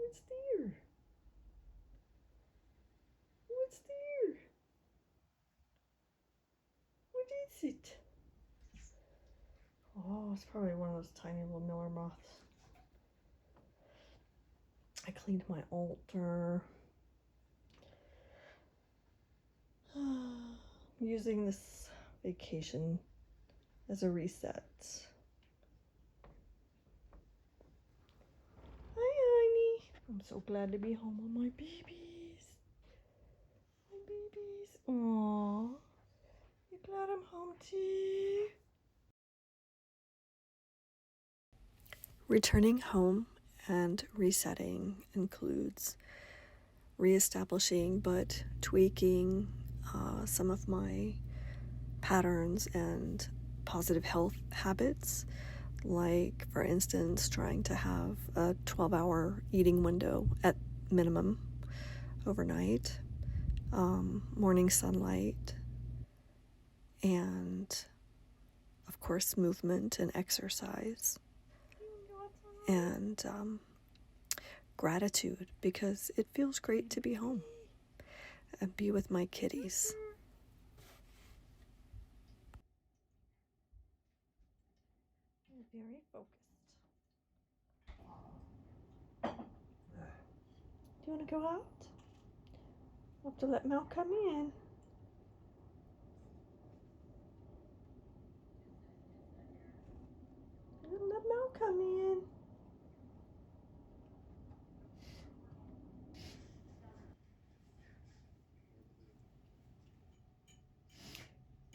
What's there? What's there? What is it? Oh, it's probably one of those tiny little miller moths. I cleaned my altar. I'm using this vacation as a reset. Hi, honey. I'm so glad to be home with my babies. My babies. Aww. You glad I'm home too? Returning home and resetting includes reestablishing but tweaking some of my patterns and positive health habits, like, for instance, trying to have a 12-hour eating window at minimum overnight, morning sunlight, and of course movement and exercise, and gratitude, because it feels great to be home and be with my kitties. Very focused. Do you want to go out? We'll have to let Mel come in. Let Mel come in.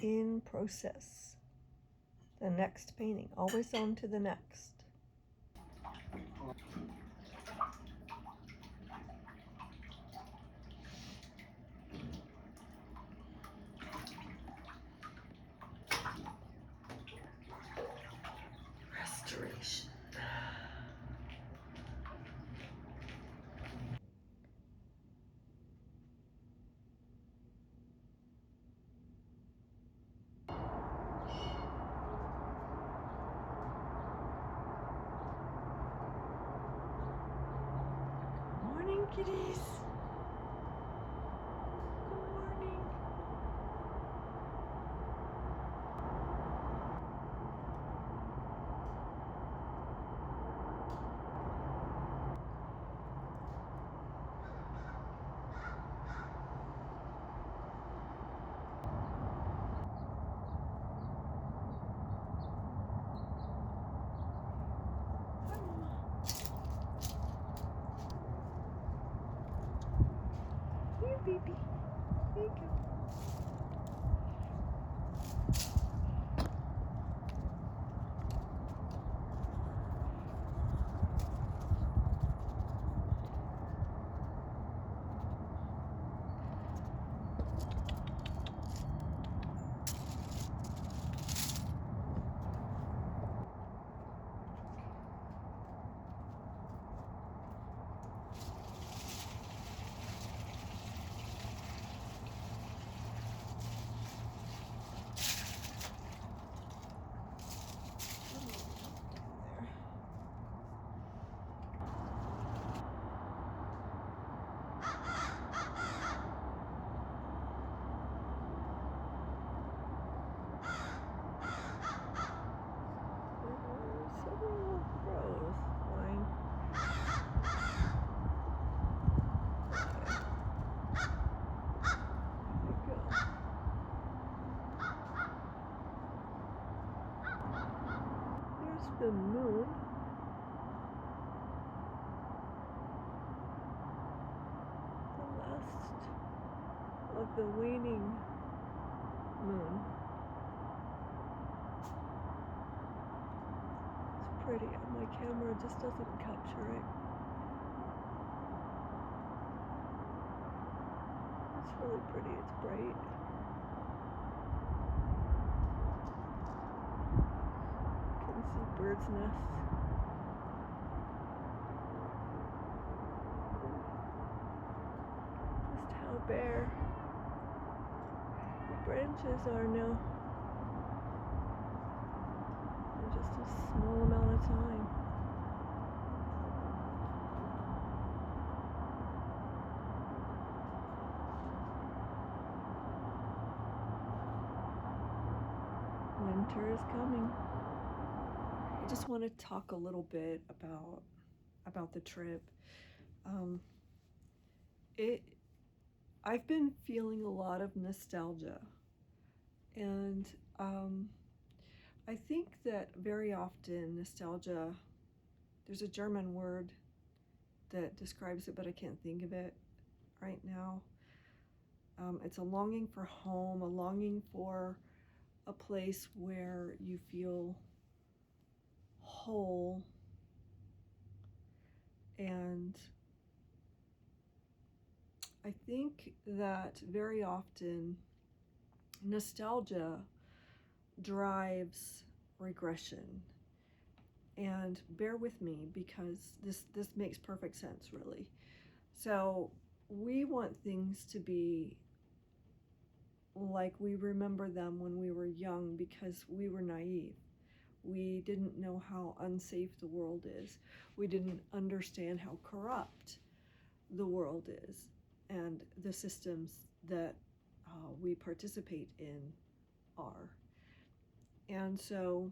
In process. The next painting. Always on to the next. Restoration. Morning, kitties. Good morning. Hi, Mama. Here, baby. Here you go. Several crows flying. There we go. There's the moon. The last of the waning moon. It's pretty. My camera just doesn't capture it. It's really pretty. It's bright. You can see birds' nests. Just how bare the branches are now. In just a small amount of time. winter is coming. I just want to talk a little bit about the trip. I've been feeling a lot of nostalgia, and I think that very often nostalgia, there's a German word that describes it, but I can't think of it right now. It's a longing for home, a longing for a place where you feel whole, and I think that very often nostalgia drives regression. And bear with me, because this makes perfect sense, really. So we want things to be like we remember them when we were young, because we were naive. We didn't know how unsafe the world is. We didn't understand how corrupt the world is, and the systems that we participate in are. And so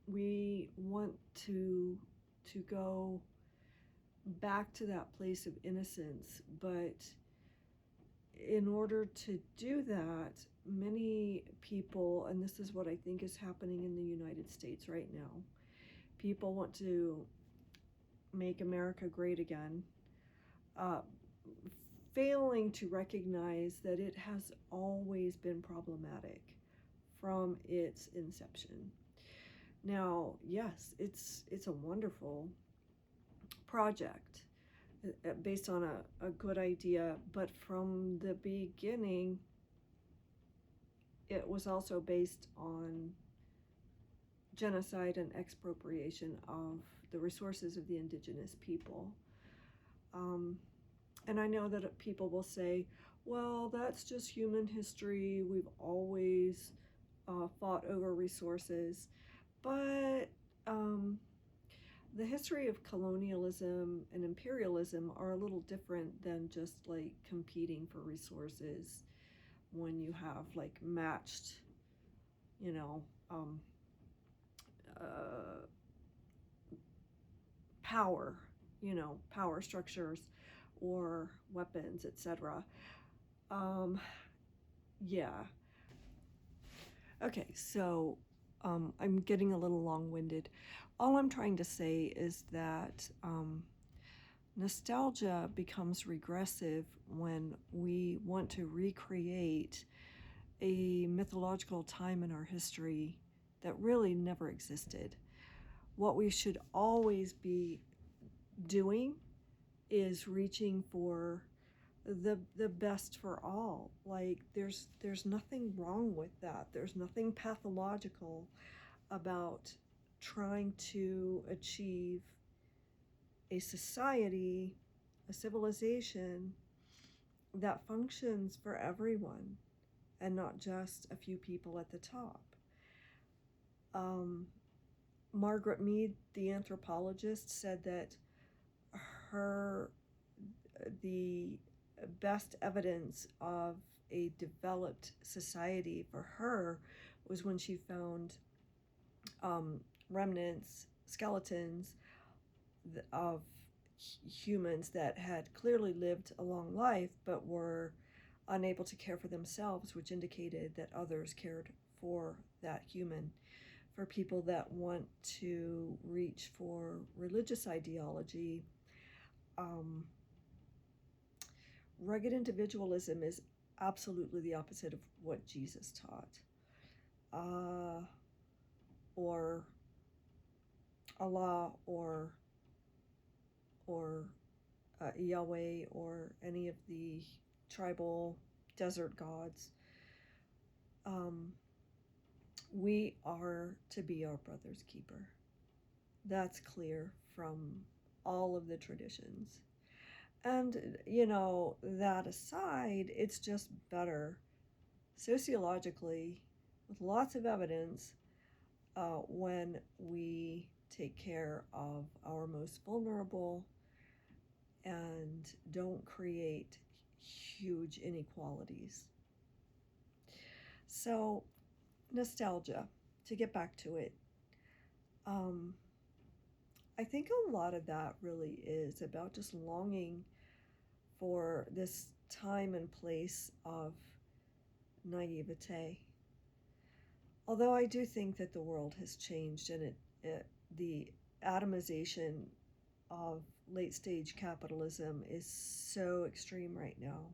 we want to go back to that place of innocence, but in order to do that, many people, and this is what I think is happening in the United States right now, people want to make America great again, failing to recognize that it has always been problematic from its inception. Now, yes, it's a wonderful project based on a good idea, but from the beginning, it was also based on genocide and expropriation of the resources of the indigenous people. And I know that people will say, well, that's just human history. We've always fought over resources. But the history of colonialism and imperialism are a little different than just like competing for resources when you have like matched, you know, power, power structures or weapons, etc. Yeah. Okay, so I'm getting a little long-winded. All I'm trying to say is that nostalgia becomes regressive when we want to recreate a mythological time in our history that really never existed. What we should always be doing is reaching for the best for all. Like there's nothing wrong with that. There's nothing pathological about trying to achieve a society, a civilization that functions for everyone and not just a few people at the top. Margaret Mead, the anthropologist, said that the best evidence of a developed society for her was when she found remnants, skeletons of humans that had clearly lived a long life but were unable to care for themselves, which indicated that others cared for that human. For people that want to reach for religious ideology, rugged individualism is absolutely the opposite of what Jesus taught, or Allah, or Yahweh, or any of the tribal desert gods. We are to be our brother's keeper. That's clear from all of the traditions. And, that aside, it's just better sociologically, with lots of evidence, when we take care of our most vulnerable and don't create huge inequalities. So, nostalgia. to get back to it, I think a lot of that really is about just longing for this time and place of naivete. Although I do think that the world has changed, and the atomization of late stage capitalism is so extreme right now,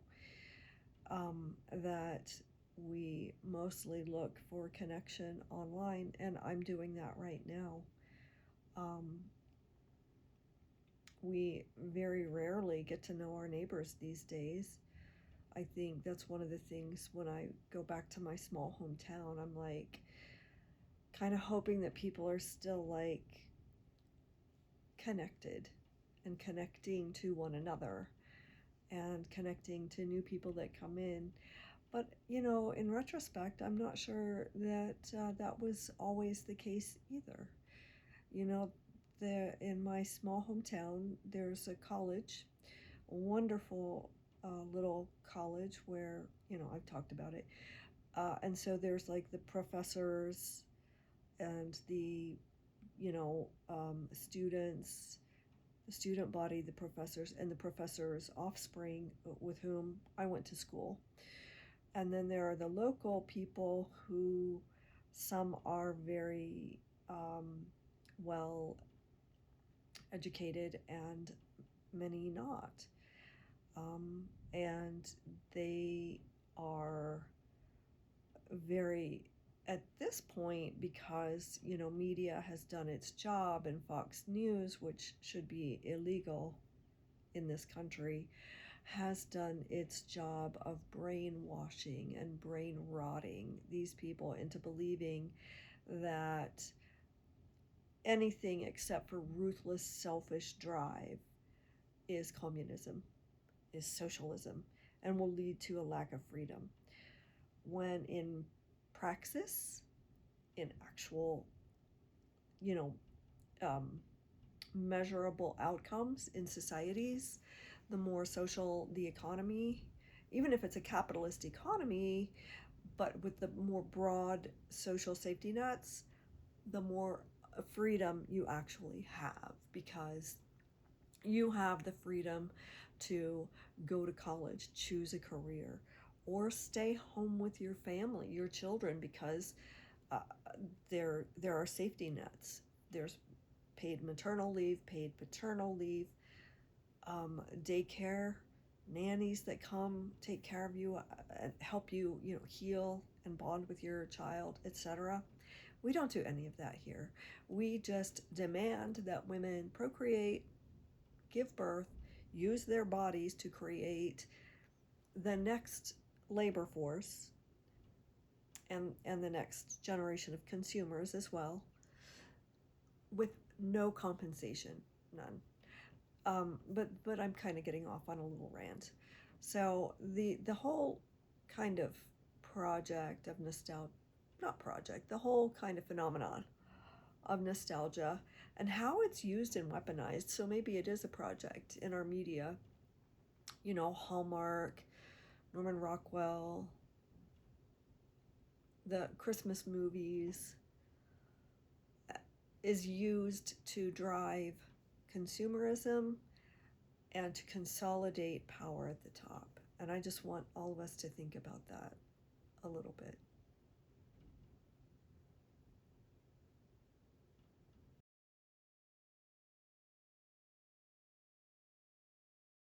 that we mostly look for connection online, and I'm doing that right now. We very rarely get to know our neighbors these days. I think that's one of the things when I go back to my small hometown, I'm like kind of hoping that people are still like connected and connecting to one another and connecting to new people that come in. But, you know, in retrospect, I'm not sure that that was always the case either. You know, in my small hometown, there's a college, a wonderful little college where, you know, I've talked about it. And so there's like the professors and the, you know, students, the student body, the professors, and the professors' offspring with whom I went to school. And then there are the local people who, some are very well educated and many not. And they are very, at this point, because, you know, media has done its job, and Fox News, which should be illegal in this country, has done its job of brainwashing and brain rotting these people into believing that anything except for ruthless, selfish drive is communism, is socialism, and will lead to a lack of freedom. When in praxis, in actual, you know, measurable outcomes in societies, the more social the economy, even if it's a capitalist economy, but with the more broad social safety nets, the more freedom you actually have, because you have the freedom to go to college, choose a career, or stay home with your family, your children, because there are safety nets. There's paid maternal leave, paid paternal leave, daycare, nannies that come take care of you and help you, you know, heal and bond with your child, etc. We don't do any of that here. We just demand that women procreate, give birth, use their bodies to create the next labor force and the next generation of consumers as well, with no compensation, none. But I'm kind of getting off on a little rant. So the whole kind of project of nostalgia, not project, the whole kind of phenomenon of nostalgia and how it's used and weaponized. So maybe it is a project in our media, you know, Hallmark, Norman Rockwell, the Christmas movies, is used to drive consumerism and to consolidate power at the top. And I just want all of us to think about that a little bit.